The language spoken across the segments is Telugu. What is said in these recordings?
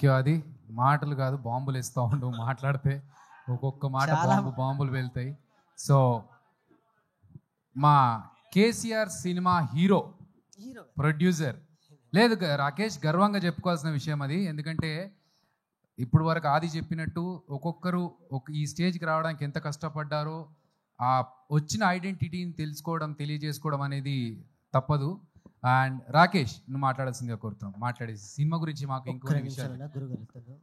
Thank you. అది మాటలు కాదు, బాంబులు ఇస్తూ ఉండు. మాట్లాడితే ఒక్కొక్క మాట బాంబులు వెళ్తాయి. సో మా కేసీఆర్ సినిమా హీరో ప్రొడ్యూసర్ లేదు రాకేష్, గర్వంగా చెప్పుకోవాల్సిన విషయం అది. ఎందుకంటే ఇప్పుడు వరకు ఆది చెప్పినట్టు ఒక్కొక్కరు ఈ స్టేజ్కి రావడానికి ఎంత కష్టపడ్డారో, ఆ వచ్చిన ఐడెంటిటీని తెలుసుకోవడం, తెలియజేసుకోవడం అనేది తప్పదు. అండ్ రాకేష్, నువ్వు మాట్లాడాల్సిందిగా కోరుతున్నాం. మాట్లాడేసి సినిమా గురించి మాకు ఇంకొన్ని విషయాలు.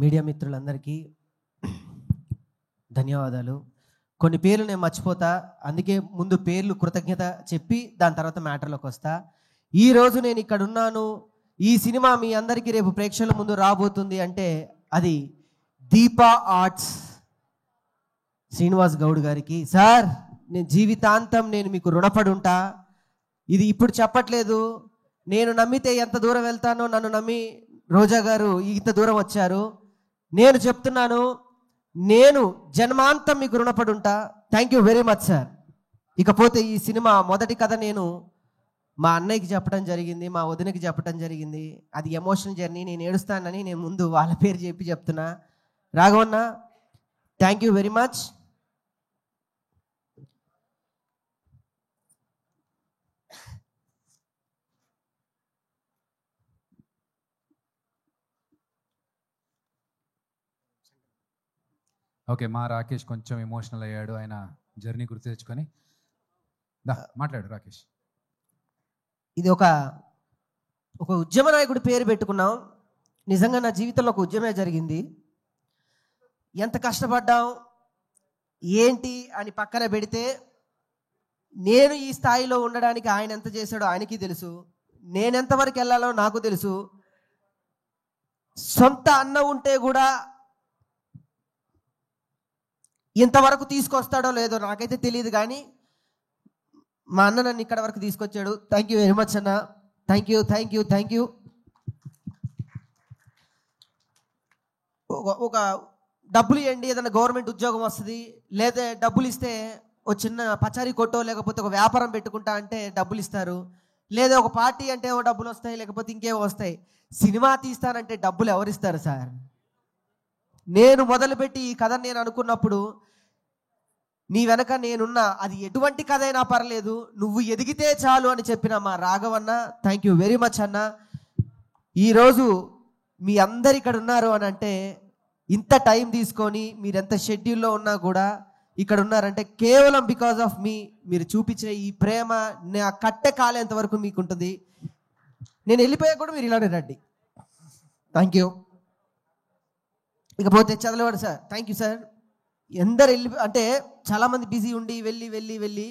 మీడియా మిత్రులందరికీ ధన్యవాదాలు. కొన్ని పేర్లు నేను మర్చిపోతా, అందుకే ముందు పేర్లు కృతజ్ఞత చెప్పి దాని తర్వాత మ్యాటర్లోకి వస్తా. ఈరోజు నేను ఇక్కడ ఉన్నాను, ఈ సినిమా మీ అందరికీ రేపు ప్రేక్షకుల ముందు రాబోతుంది అంటే అది దీపా ఆర్ట్స్ శ్రీనివాస్ గౌడ్ గారికి. సార్, నేను జీవితాంతం నేను మీకు రుణపడి ఉంటా. ఇది ఇప్పుడు చెప్పట్లేదు, నేను నమ్మితే ఎంత దూరం వెళ్తానో నన్ను నమ్మి రోజా గారు ఇంత దూరం వచ్చారు. నేను చెప్తున్నాను, నేను జన్మాంతం మీకు రుణపడి ఉంటా. Thank you very much sir. ఇకపోతే ఈ సినిమా మొదటి కథ నేను మా అన్నయ్యకి చెప్పడం జరిగింది, మా వదినకి చెప్పడం జరిగింది. అది ఎమోషనల్ జర్నీ, నేను ఏడుస్తానని నేను ముందు వాళ్ళ పేరు చెప్పి చెప్తున్నా. రాఘవన్న, thank you very much. Okay, మా రాకేష్ కొంచెం ఎమోషనల్ అయ్యాడు, ఆయన జర్నీ గుర్తు తెచ్చుకొని. మాట్లాడు రాకేష్. ఇది ఒక ఉద్యమ నాయకుడి పేరు పెట్టుకున్నాం. నిజంగా నా జీవితంలో ఒక ఉద్యమే జరిగింది. ఎంత కష్టపడ్డాం ఏంటి అని పక్కన పెడితే, నేను ఈ స్థాయిలో ఉండడానికి ఆయన ఎంత చేశాడో ఆయనకి తెలుసు, నేనెంతవరకు వెళ్ళాలో నాకు తెలుసు. సొంత అన్న ఉంటే కూడా ఇంతవరకు తీసుకొస్తాడో లేదో నాకైతే తెలియదు, కానీ మా అన్న నన్ను ఇక్కడ వరకు తీసుకొచ్చాడు. థ్యాంక్ యూ వెరీ మచ్ అన్న. Thank you thank you thank you. ఒక డబ్బులు ఇవ్వండి, ఏదైనా గవర్నమెంట్ ఉద్యోగం వస్తుంది, లేదా డబ్బులు ఇస్తే ఒక చిన్న పచారీ కొట్టో లేకపోతే ఒక వ్యాపారం పెట్టుకుంటా అంటే డబ్బులు ఇస్తారు, లేదా ఒక పార్టీ అంటే ఓ డబ్బులు వస్తాయి, లేకపోతే ఇంకేమో వస్తాయి. సినిమా తీస్తానంటే డబ్బులు ఎవరిస్తారు సార్? నేను మొదలుపెట్టి ఈ కథ నేను అనుకున్నప్పుడు, నీ వెనక నేనున్నా, అది ఎటువంటి కథ అయినా పర్లేదు, నువ్వు ఎదిగితే చాలు అని చెప్పిన మా రాఘవన్న, థ్యాంక్ యూ వెరీ మచ్ అన్న. ఈరోజు మీ అందరు ఇక్కడ ఉన్నారు అని అంటే, ఇంత టైం తీసుకొని మీరెంత షెడ్యూల్లో ఉన్నా కూడా ఇక్కడ ఉన్నారంటే కేవలం బికాజ్ ఆఫ్ మీ. మీరు చూపించే ఈ ప్రేమ నా కట్టె కాలేంత వరకు మీకు ఉంటుంది. నేను వెళ్ళిపోయా కూడా మీరు ఇలానే రండి. Thank you. ఇకపోతే చదలవాడు సార్, థ్యాంక్ యూ సార్. ఎందరు వెళ్ళి అంటే చాలామంది బిజీ ఉండి వెళ్ళి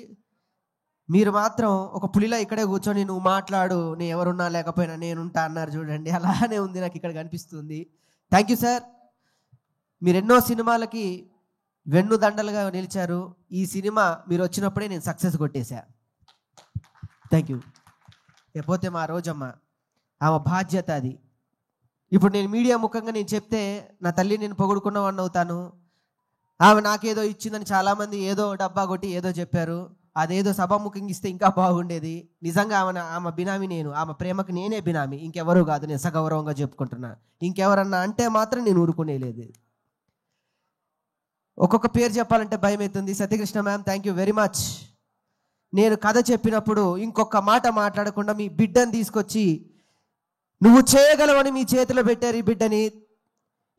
మీరు మాత్రం ఒక పులిలా ఇక్కడే కూర్చొని నువ్వు మాట్లాడు, నేను ఎవరున్నా లేకపోయినా నేనుంటా అన్నారు చూడండి. అలానే ఉంది నాకు ఇక్కడ కనిపిస్తుంది. Thank you sir. మీరు ఎన్నో సినిమాలకి వెన్నుదండలుగా నిలిచారు. ఈ సినిమా మీరు వచ్చినప్పుడే నేను సక్సెస్ కొట్టేశా. Thank you. లేకపోతే మా రోజమ్మ, ఆమె బాధ్యత అది. ఇప్పుడు నేను మీడియా ముఖంగా నేను చెప్తే నా తల్లి నేను పొగుడుకున్నవాడిని అవుతాను. ఆమె నాకేదో ఇచ్చిందని చాలామంది ఏదో డబ్బా కొట్టి ఏదో చెప్పారు. అదేదో సభాముఖంగా ఇస్తే ఇంకా బాగుండేది. నిజంగా ఆమె బినామీ నేను, ఆమె ప్రేమకు నేనే బినామీ, ఇంకెవరు కాదు. నేను సగౌరవంగా చెప్పుకుంటున్నా. ఇంకెవరన్నా అంటే మాత్రం నేను ఊరుకునేలేదు. ఒక్కొక్క పేరు చెప్పాలంటే భయం అవుతుంది. Satyakrishna ma'am, thank you very much. నేను కథ చెప్పినప్పుడు ఇంకొక మాట మాట్లాడకుండా మీ బిడ్డని తీసుకొచ్చి నువ్వు చేయగలవని మీ చేతిలో పెట్టారు ఈ బిడ్డని.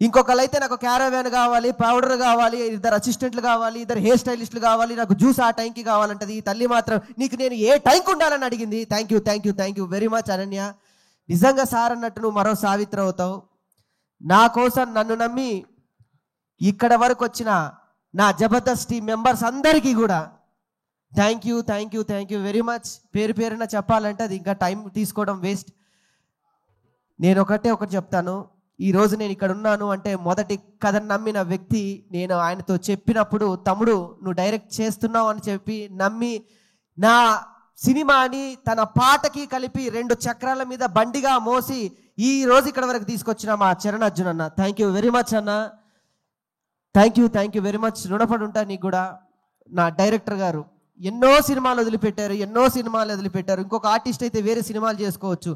ఇంకొకళ్ళైతే నాకు క్యారవాన్ కావాలి, పౌడర్ కావాలి, 2 అసిస్టెంట్లు కావాలి, 2 హెయిర్ స్టైలిస్టులు కావాలి, నాకు జ్యూస్ ఆ టైంకి కావాలంటది. ఈ తల్లి మాత్రం నీకు నేను ఏ టైంకి ఉండాలని అడిగింది. Thank you thank you thank you very much Ananya. నిజంగా సార్ అన్నట్టు నువ్వు మరో సావిత్రి అవుతావు. నా కోసం నన్ను నమ్మి ఇక్కడ వరకు వచ్చిన నా జబర్దస్త్ టీం మెంబర్స్ అందరికీ కూడా thank you thank you thank you very much. పేరు పేరున చెప్పాలంటే అది ఇంకా టైం తీసుకోవడం వేస్ట్. నేను ఒకటి చెప్తాను. ఈరోజు నేను ఇక్కడ ఉన్నాను అంటే మొదటి కథను నమ్మిన వ్యక్తి నేను. ఆయనతో చెప్పినప్పుడు తమ్ముడు నువ్వు డైరెక్ట్ చేస్తున్నావు అని చెప్పి నమ్మి నా సినిమాని తన పాటకి కలిపి 2 చక్రాల మీద బండిగా మోసి ఈ రోజు ఇక్కడ వరకు తీసుకొచ్చిన మా చరణ్ అర్జున్ అన్న, థ్యాంక్ యూ వెరీ మచ్ అన్న. Thank you very much. రుణపడి ఉంటా నీకు కూడా. నా డైరెక్టర్ గారు ఎన్నో సినిమాలు వదిలిపెట్టారు. ఇంకొక ఆర్టిస్ట్ అయితే వేరే సినిమాలు చేసుకోవచ్చు.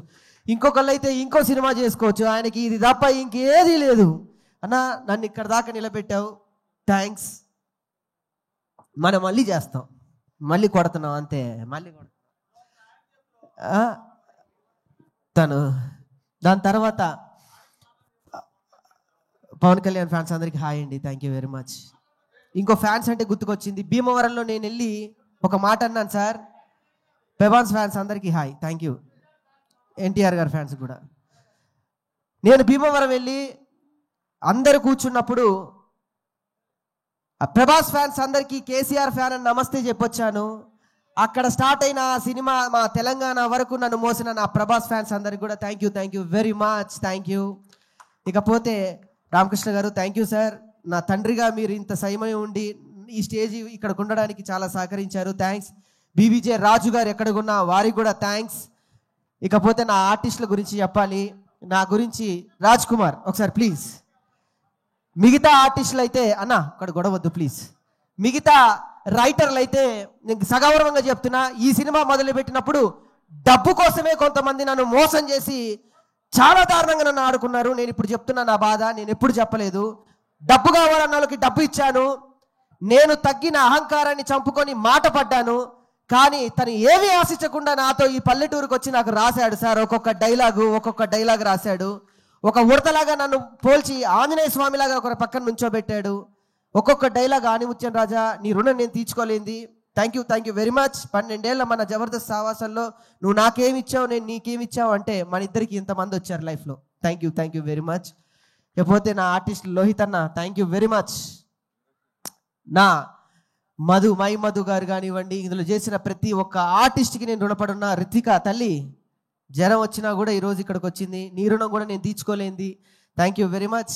ఇంకొకళ్ళు అయితే ఇంకో సినిమా చేసుకోవచ్చు, ఆయనకి ఇది తప్ప ఇంకేదీ లేదు. అన్నా నన్ను ఇక్కడ దాకా నిలబెట్టావు, థ్యాంక్స్. మనం మళ్ళీ చేస్తాం, మళ్ళీ కొడుతున్నాం అంతే, మళ్ళీ తను. దాని తర్వాత పవన్ కళ్యాణ్ ఫ్యాన్స్ అందరికీ హాయ్ అండి, థ్యాంక్ యూ వెరీ మచ్. ఇంకో ఫ్యాన్స్ అంటే గుర్తుకొచ్చింది, భీమవరంలో నేను వెళ్ళి ఒక మాట అన్నాను సార్. ప్రభాస్ ఫ్యాన్స్ అందరికీ హాయ్, థ్యాంక్ యూ. ఎన్టీఆర్ గారి ఫ్యాన్స్ కూడా. నేను భీమవరం వెళ్ళి అందరు కూర్చున్నప్పుడు ప్రభాస్ ఫ్యాన్స్ అందరికీ కేసీఆర్ ఫ్యాన్ అని నమస్తే చెప్పొచ్చాను. అక్కడ స్టార్ట్ అయిన సినిమా మా తెలంగాణ వరకు నన్ను మోసిన నా ప్రభాస్ ఫ్యాన్స్ అందరికి కూడా thank you very much, thank you. ఇకపోతే రామకృష్ణ గారు థ్యాంక్ యూ సార్. నా తండ్రిగా మీరు ఇంత సమయం ఉండి ఈ స్టేజ్ ఇక్కడికి ఉండడానికి చాలా సహకరించారు, థ్యాంక్స్. బీబీజే రాజు గారు ఎక్కడికున్నా వారికి కూడా థ్యాంక్స్. ఇకపోతే నా ఆర్టిస్టుల గురించి చెప్పాలి. నా గురించి రాజ్ కుమార్ ఒకసారి ప్లీజ్. మిగతా ఆర్టిస్టులు అయితే అన్న అక్కడ గొడవద్దు ప్లీజ్. మిగతా రైటర్లు అయితే నేను సగౌరవంగా చెప్తున్నా, ఈ సినిమా మొదలుపెట్టినప్పుడు డబ్బు కోసమే కొంతమంది నన్ను మోసం చేసి చాలా దారుణంగా నన్ను ఆడుకున్నారు. నేను ఇప్పుడు చెప్తున్నా నా బాధ, నేను ఎప్పుడు చెప్పలేదు. డబ్బు కావాలన్న వాళ్ళకి డబ్బు ఇచ్చాను. నేను తగ్గిన అహంకారాన్ని చంపుకొని మాట పడ్డాను. కానీ తను ఏమీ ఆశించకుండా నాతో ఈ పల్లెటూరుకు వచ్చి నాకు రాశాడు సార్. ఒక్కొక్క డైలాగ్ రాశాడు. ఒక ఉడతలాగా నన్ను పోల్చి ఆంజనేయ స్వామిలాగా ఒక పక్కన నుంచోబెట్టాడు. ఒక్కొక్క డైలాగ్ ఆనిముత్యం రాజా నీ రుణం నేను తీర్చుకోలేంది. Thank you very much. 12 ఏళ్ళ మన జబర్దస్త్ సావాసంలో నువ్వు నాకేమిచ్చావు నేను నీకేమిచ్చావు అంటే మన ఇద్దరికి ఇంతమంది వచ్చారు లైఫ్లో. Thank you very much. లేకపోతే నా ఆర్టిస్ట్ లోహిత్ అన్న థ్యాంక్ యూ వెరీ మచ్. నా మధు గారు కానివ్వండి, ఇందులో చేసిన ప్రతి ఒక్క ఆర్టిస్ట్కి నేను రుణపడున్నా. రిత్విక తల్లి జ్వరం వచ్చినా కూడా ఈరోజు ఇక్కడికి వచ్చింది, నీ రుణం కూడా నేను తీర్చుకోలేంది. Thank you very much.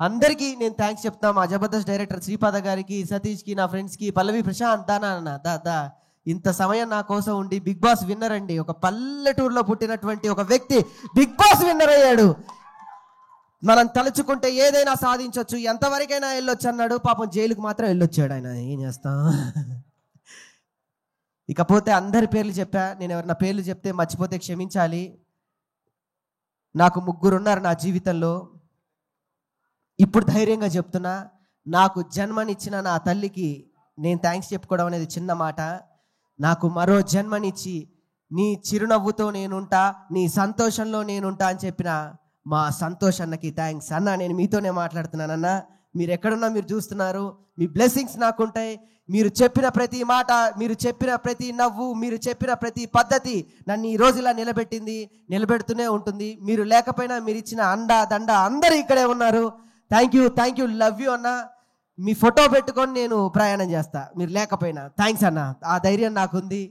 అందరికీ నేను థ్యాంక్స్ చెప్తాను. మా జబర్దస్త్ డైరెక్టర్ శ్రీపాద గారికి, సతీష్కి, నా ఫ్రెండ్స్కి, పల్లవి ప్రశాంత్ దా ఇంత సమయం నా కోసం ఉండి బిగ్ బాస్ విన్నర్ అండి. ఒక పల్లెటూరులో పుట్టినటువంటి ఒక వ్యక్తి బిగ్ బాస్ విన్నర్ అయ్యాడు. మనం తలుచుకుంటే ఏదైనా సాధించవచ్చు, ఎంతవరకైనా వెళ్ళొచ్చు అన్నాడు. పాపం జైలుకు మాత్రం వెళ్ళొచ్చాడు ఆయన. ఏం చేస్తాం. ఇకపోతే అందరి పేర్లు చెప్పా. నేను ఎవరన్నా పేర్లు చెప్తే మర్చిపోతే క్షమించాలి. నాకు 3 ఉన్నారు నా జీవితంలో. ఇప్పుడు ధైర్యంగా చెప్తున్నా, నాకు జన్మనిచ్చిన నా తల్లికి నేను థ్యాంక్స్ చెప్పుకోవడం అనేది చిన్న మాట. నాకు మరో జన్మనిచ్చి నీ చిరునవ్వుతో నేనుంటా, నీ సంతోషంలో నేనుంటా అని చెప్పిన మా సంతోష్ అన్నకి థ్యాంక్స్. అన్న నేను మీతోనే మాట్లాడుతున్నాను అన్న. మీరు ఎక్కడున్నా మీరు చూస్తున్నారు, మీ బ్లెస్సింగ్స్ నాకుంటాయి. మీరు చెప్పిన ప్రతి మాట, మీరు చెప్పిన ప్రతి నవ్వు, మీరు చెప్పిన ప్రతి పద్ధతి నన్ను ఈ రోజు ఇలా నిలబెడుతూనే ఉంటుంది. మీరు లేకపోయినా మీరు ఇచ్చిన అండా దండ అందరూ ఇక్కడే ఉన్నారు. థ్యాంక్ యూ లవ్ యూ అన్న. మీ ఫోటో పెట్టుకొని నేను ప్రయాణం చేస్తా మీరు లేకపోయినా. థ్యాంక్స్ అన్న, ఆ ధైర్యం నాకుంది.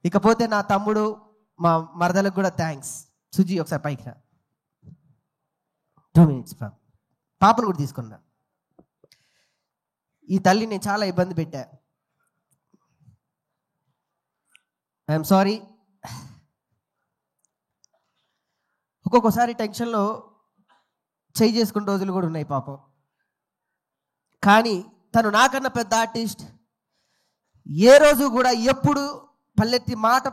ఇకపోతే నా తమ్ముడు మా మరదలకు కూడా థ్యాంక్స్. సుజీ ఒకసారి పైకి రా. 2 minutes పాపను కూడా తీసుకున్నా. ఈ తల్లి నేను చాలా ఇబ్బంది పెట్టా. I'm sorry. ఒక్కొక్కసారి టెన్షన్లో చేయి చేసుకున్న రోజులు కూడా ఉన్నాయి పాపం. కానీ తను నాకన్నా పెద్ద ఆర్టిస్ట్. ఏ రోజు కూడా ఎప్పుడు పల్లెత్తి మాట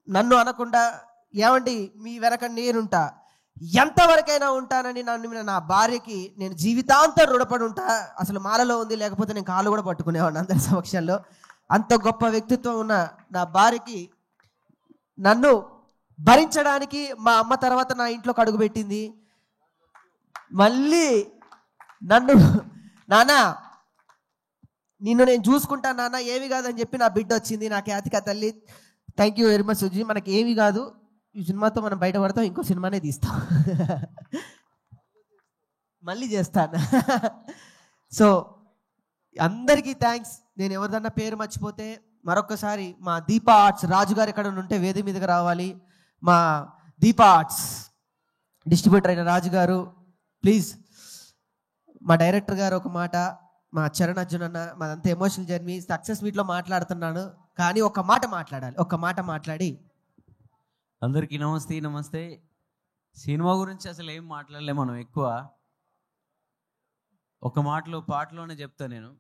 నన్ను అనకుండా, ఏమండి మీ వెనక నేనుంటా, ఎంతవరకైనా ఉంటానని నన్ను నా భార్యకి నేను జీవితాంతం రుణపడి ఉంటా. అసలు మాలలో ఉంది, లేకపోతే నేను కాళ్ళు కూడా పట్టుకునేవాడిని అందరి సమక్షంలో. అంత గొప్ప వ్యక్తిత్వం ఉన్న నా భార్యకి నన్ను భరించడానికి మా అమ్మ తర్వాత నా ఇంట్లోకి అడుగుపెట్టింది. మళ్ళీ నన్ను నాన్న నిన్ను నేను చూసుకుంటా నాన్న, ఏమి కాదని చెప్పి నా బిడ్డ వచ్చింది, నా ఖ్యాతిక తల్లి. Thank you very much Suji. మనకి ఏమి కాదు, ఈ సినిమాతో మనం బయటపడతాం, ఇంకో సినిమానే తీస్తాం, మళ్ళీ చేస్తాను. సో అందరికీ థ్యాంక్స్. నేను ఎవరిదన్నా పేరు మర్చిపోతే మరొకసారి మా దీపా ఆర్ట్స్ రాజుగారు ఎక్కడ ఉంటే వేది మీదకి రావాలి. మా దీపా ఆర్ట్స్ డిస్ట్రిబ్యూటర్ అయిన రాజుగారు ప్లీజ్. మా డైరెక్టర్ గారు ఒక మాట, మా చరణ్ అర్జున్ అన్న, మాదంతా ఎమోషనల్ జర్నీ. సక్సెస్ మీట్లో మాట్లాడుతున్నాను కానీ ఒక మాట మాట్లాడాలి. ఒక మాట మాట్లాడి అందరికీ నమస్తే. సినిమా గురించి అసలు ఏం మాట్లాడలే మనం ఎక్కువ. ఒక పాటలోనే చెప్తా నేను.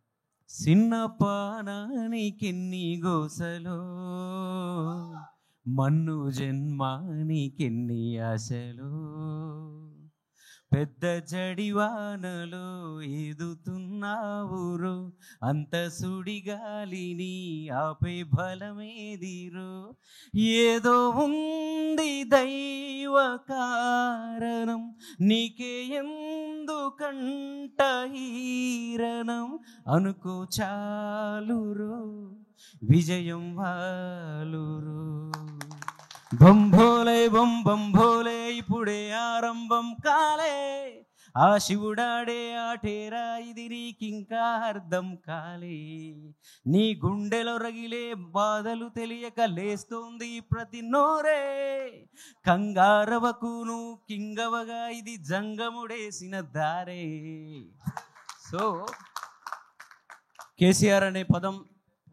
చిన్న పానానికెన్ని గోసలో మన్ను జన్మ నీకెన్ని ఆశలు, పెద్ద జడివానలో ఎదుతున్నావురో, అంత సుడిగాలిని ఆపే బలమేదిరో, ఏదో ఉంది దైవ కారణం, నీకే ఎందుకంట హీరణం, అనుకో చాలురో విజయం వాలురో. బంభోలే బంభోలే ఇప్పుడే ఆరంభం కాలే, ఆ శివుడాడే ఆటేరా ఇది నీకింకా అర్థం కాలే, నీ గుండెలో రగిలే బాధలు తెలియక లేస్తోంది ప్రతి నోరే, కంగారవకు నువ్వు కింగవగా ఇది జంగముడేసిన దారే. సో కేసీఆర్ అనే పదం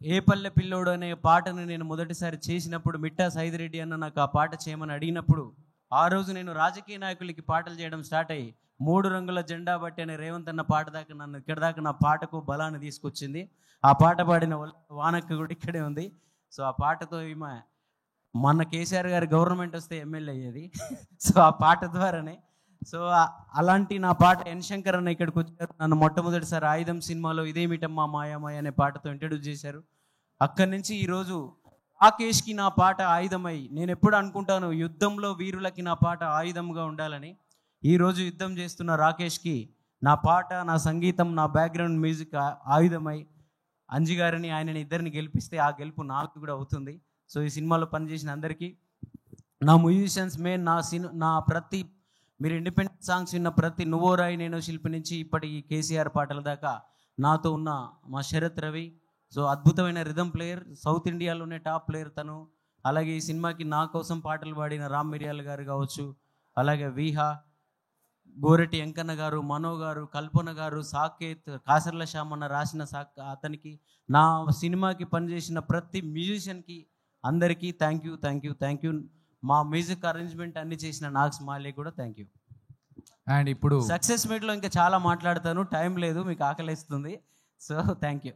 ఏ పల్లె పిల్లోడు అనే పాటను నేను మొదటిసారి చేసినప్పుడు మిట్టా సైదిరెడ్డి అన్న నాకు ఆ పాట చేయమని అడిగినప్పుడు, ఆ రోజు నేను రాజకీయ నాయకులకి పాటలు చేయడం స్టార్ట్ అయ్యి 3 రంగుల జెండా బట్టి అనే రేవంత్ అన్న పాట దాకా నన్ను ఇక్కడ దాకా నా పాటకు బలాన్ని తీసుకొచ్చింది. ఆ పాట పాడిన వానక్క కూడా ఇక్కడే ఉంది. సో ఆ పాటతో ఈమె మన కేసీఆర్ గారి గవర్నమెంట్ వస్తే ఎమ్మెల్యే అయ్యేది. సో ఆ పాట ద్వారానే. సో అలాంటి నా పాట ఎన్ శంకర్ అన్న ఇక్కడికి వచ్చారు. నన్ను మొట్టమొదటిసారి ఆయుధం సినిమాలో ఇదేమిటమ్మా మాయామాయ అనే పాటతో ఇంట్రడ్యూస్ చేశారు. అక్కడి నుంచి ఈరోజు రాకేష్కి నా పాట ఆయుధమై, నేను ఎప్పుడు అనుకుంటాను యుద్ధంలో వీరులకి నా పాట ఆయుధంగా ఉండాలని. ఈరోజు యుద్ధం చేస్తున్న రాకేష్కి నా పాట, నా సంగీతం, నా బ్యాక్గ్రౌండ్ మ్యూజిక్ ఆయుధమై అంజి గారిని ఆయనని ఇద్దరిని గెలిపిస్తే ఆ గెలుపు నాకు కూడా అవుతుంది. సో ఈ సినిమాలో పనిచేసిన అందరికీ, నా మ్యూజిషియన్స్ మెయిన్, నా ప్రతి మీరు ఇండిపెండెంట్ సాంగ్స్ విన్న ప్రతి నువ్వో రాయి నేను శిల్పి నుంచి ఇప్పటి ఈ కేసీఆర్ పాటల దాకా నాతో ఉన్న మా శరత్ రవి, సో అద్భుతమైన రిథమ్ ప్లేయర్, సౌత్ ఇండియాలోనే టాప్ ప్లేయర్ తను. అలాగే ఈ సినిమాకి నా కోసం పాటలు పాడిన రామ్ మిరియాల్ గారు కావచ్చు, అలాగే వీహా, గోరెటి వెంకన్న గారు, మనో గారు, కల్పన గారు, సాకేత్, కాసర్ల శ్యామన్న రాసిన అతనికి, నా సినిమాకి పనిచేసిన ప్రతి మ్యూజిషియన్కి అందరికీ థ్యాంక్ యూ. మా మ్యూజిక్ అరేంజ్మెంట్ అన్ని చేసిన నాగ్స్ మాలే కూడా థ్యాంక్ యూ. అండ్ ఇప్పుడు సక్సెస్ మీట్లో ఇంకా చాలా మాట్లాడతాను, టైం లేదు, మీకు ఆకలిస్తుంది. So thank you.